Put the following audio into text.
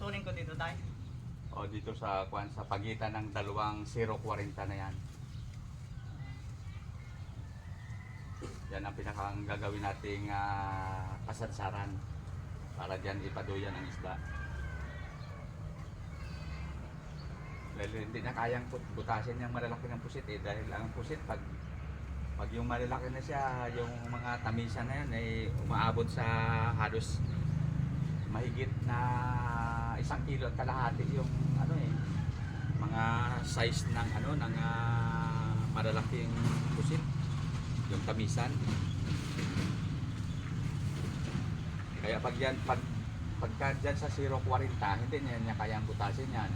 kunin ko dito tayo. O dito sa sa pagitan ng dalawang 040 na yan. Yan ang pinakang gagawin nating kasadsaran para diyan ipaduyan ang isda. Dahil hindi na kayang butasin yung malalaki ng pusit dahil ang pusit pag yung malalaki na siya, yung mga tamisa na yan ay umaabot sa halos mahigit na 1 kilo at kalahati yung mga size ng ng malalaking pusit, yung tamisan. Kaya pagka dyan sa 040 hindi niya kayang butasin yan.